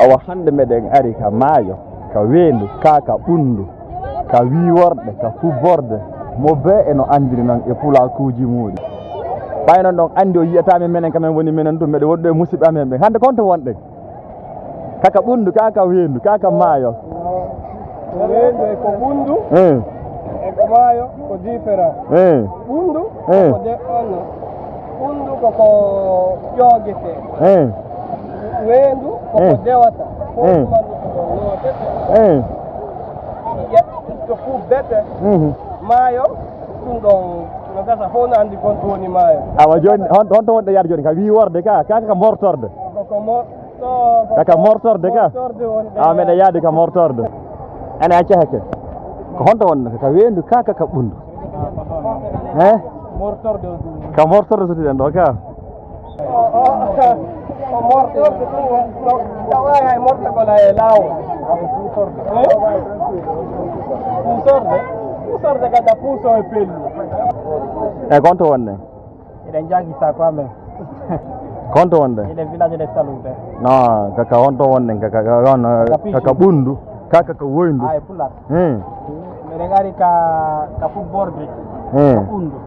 awa hande meɗen ari ka maayo ka weendu ka ɓundu ka wiworɗe ka fubborde mo be eno andiri noon e pulakuuji muɗum ɓay noon ɗon andi o yiyatami menen kamen woni minen ɗum meɗe woɗɗo e musidɓe amen ɓe hande konto wonɗen kaka ɓundu kaka weendu kaka maayo weendu e ko ɓundu e ko maayo ko différent ɓundu koko de'onno ɓundu koko ƴoogete weendu koko dewata fofumandu koko lootete to fuu bete maayo ɗum ɗon no gasa fof no anndi gonto woni maayo awa joni honto wonɗo yaade joni ka wiworde kaka mortorde kaka mortorde ka awa meɗe yaade ka mortorde ene acca hakke ko honto wonno ka weendu kaka ka ɓundu ka mortorde sotiɗen ɗo ka mortorde ɗum tawa hay mortogol e laawol puusorde kada puuso e pelli e konto wonne eɗen jaggi sako amen konto wonde eɗen village de salude non kaka honto wonne kaka ɓundu kaka ka woyndu e pulat meɗen ari ka fubborde ko ɓundu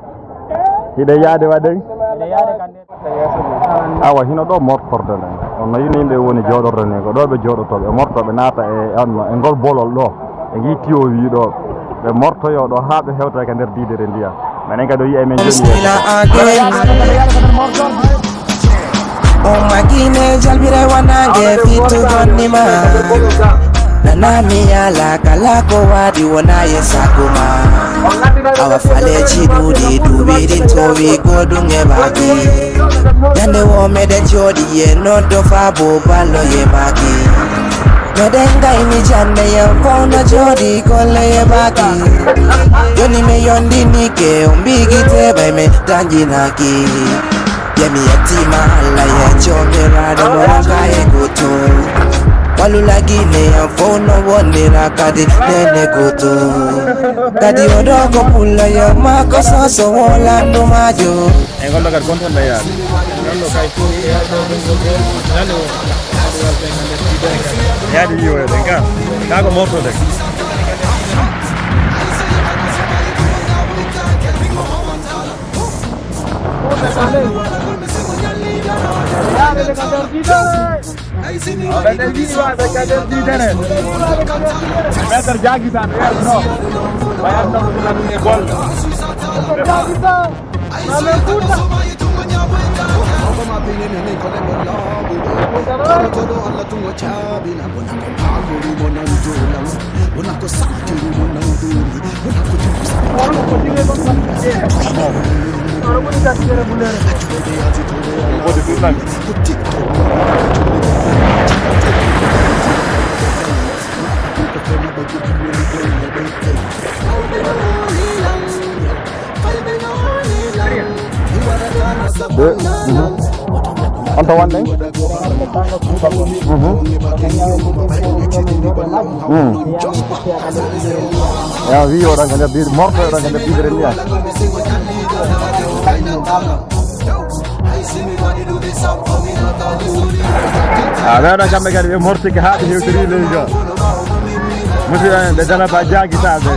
hiɗe yaade waɗen eɗe yaade kande awa hino ɗo mortorde nden onno yino yimɓe woni jooɗorde ni ko ɗo ɓe jooɗotoɓe mortoɓe naata e ngol bolol ɗo e gi tiyo wiɗo ɓe mortoyo ɗo ha ɓe hewta ka nder diidere ndiya minen kadi o yiya men joni o magine jalbire wanange fitugonnima nanami yala kala ko waɗi wona ye sakuma awa faleji ɗuɗi duɓiɗin towi goɗum e maki yande wo meɗen jooɗi ye noddo fa bo ballo ye maki meɗen gayni jande yen fawno jooɗi golle ye maki joni mi yondinike o mbigite ɓay me dañjinaki yemi yettima allah ye jomiraɗo mo wonka e goto walulagine yan fawno wondira kadi nene goto kadi oɗo ko pulla yo mako soso wolandu majo e gollo kadi gontonɗo yaade gollo kay yaade yiwoyde ka ko mortode Better jagi tan no. Bayar no ni gol. Onto wonde ya wi oɗon ko nder diide morto oɗon ko nder diidere ndiya weɗon kamɓe kadi ɓe mortiki ha ɓe hewtori leydi o musidɗo en ɓe dalata jagui sa ɓe